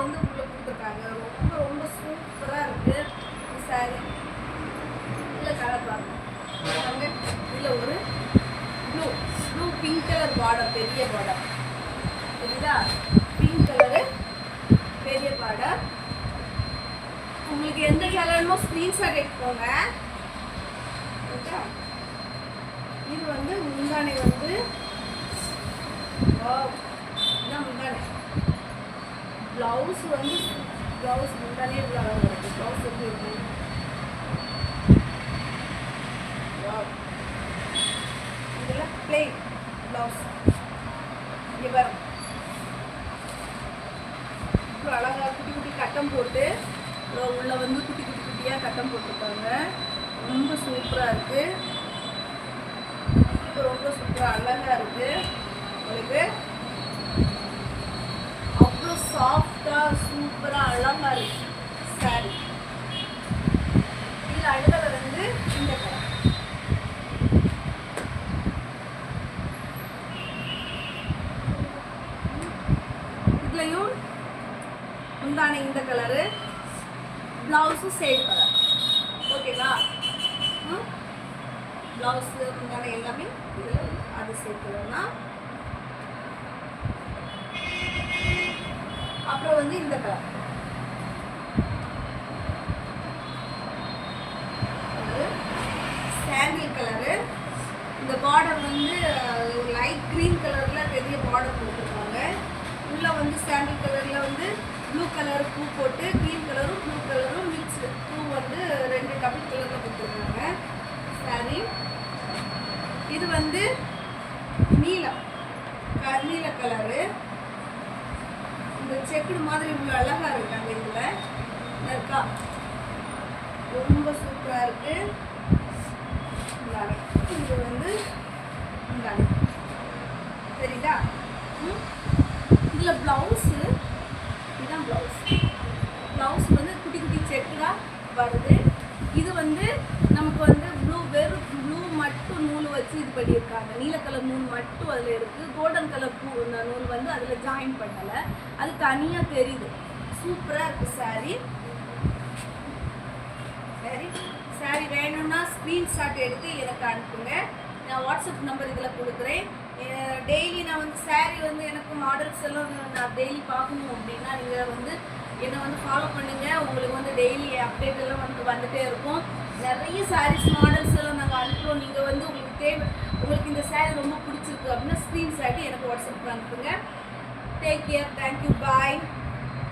வந்து உள்ள கொடுத்துருக்காங்க. ரொம்ப ரொம்ப சூப்பராக இருக்குது இந்த சாரீ. இதில் கலர் பாருங்க. இதில் ஒரு ப்ளூ பிங்க் கலர் பார்டர், பெரிய பார்டர் தெரியுதா? பிங்க் கலரு பெரிய பார்டர். உங்களுக்கு எந்த கலருமோ ஸ்க்ரீன்ஷாட் எடுத்துக்கோங்க. ஓகே, இது வந்து முந்தானை வந்து இதுதான் முந்தானை. ப்ளவுஸ் வந்து ப்ளவுஸ் முந்தானே இவ்வளோ அழகாக இருக்குது. ப்ளவுஸ் வந்து எப்படி இதெல்லாம் பிளெயின் ப்ளவுஸ். இங்கே வரும் இவ்வளோ அழகாக குட்டி குட்டி கட்டம் போட்டு உள்ள வந்து குட்டி குட்டி குட்டியாக கட்டம் போட்டிருக்காங்க. ரொம்ப சூப்பராக இருக்குது. ரொம்ப சூப்பராக அழகாக இருக்குது. உங்களுக்கு அவ்வளோ சாஃப்டாக சூப்பராக அழகாக இருக்குது சாரி. இதில் அடுத்தது வந்து இந்த கலர். இதுலையும் முந்தானை இந்த கலரு, ப்ளவுஸும் சேம் கலர். ஓகேவா? ப்ளவுஸு முந்தானை எல்லாமே இதில் அது சேம் கலர் தான். அப்புறம் வந்து இந்த கலர் சாண்டில் கலரு. இந்த பார்டர் வந்து லைட் க்ரீன் கலரில் பெரிய பார்டர் கொடுத்துருக்காங்க. உள்ளே வந்து சாண்டில் கலரில் வந்து ப்ளூ கலர் பூ போட்டு க்ரீன் கலரும் ப்ளூ கலரும் மிக்ஸ்டு பூ வந்து 2 டபுள் கலரில் கொடுத்துருக்காங்க சாரி. இது வந்து நீலம் கருநீல கலரு. இந்த செக்குடு மாதிரி இவ்வளோ அழகாக இருக்காங்க. இதில் இருக்கா ரொம்ப சூப்பராக இருக்குது. இது வந்து முந்தானை சரிதா? இதில் ப்ளவுஸு இதுதான் ப்ளவுஸ் வந்து குட்டி குட்டி செக்குடாக வருது. இது வந்து நமக்கு வந்து வெறும் ப்ளூ மட்டும் நூல் வச்சு இது பண்ணியிருக்காங்க. நீல கலர் நூல் மட்டும் அதில் இருக்குது. கோல்டன் கலர் நூல் வந்து அதில் ஜாயின் பண்ணலை, அது தனியாக தெரியுது. சூப்பராக இருக்குது சாரி. சாரி வேணும்னா ஸ்க்ரீன்ஷாட் எடுத்து எனக்கு அனுப்புங்க. நான் வாட்ஸ்அப் நம்பர் இதில் கொடுக்குறேன். டெய்லி நான் வந்து சாரி வந்து எனக்கு மாடல்ஸ் எல்லாம் நான் டெய்லி பார்க்கணும் அப்படின்னா நீங்கள் வந்து என்னை வந்து ஃபாலோ பண்ணுங்கள். உங்களுக்கு வந்து டெய்லி அப்டேட் எல்லாம் வந்துகிட்டே இருக்கும். நிறைய சாரீஸ் மாடல்ஸ் எல்லாம் நாங்கள் அனுப்புகிறோம். நீங்கள் வந்து உங்களுக்கு இந்த சாரீ ரொம்ப பிடிச்சிருக்கு அப்படின்னா ஸ்க்ரீன்ஷாட் எனக்கு வாட்ஸ்அப்பில் அனுப்புங்க. Take care. தேங்க்யூ. பாய்.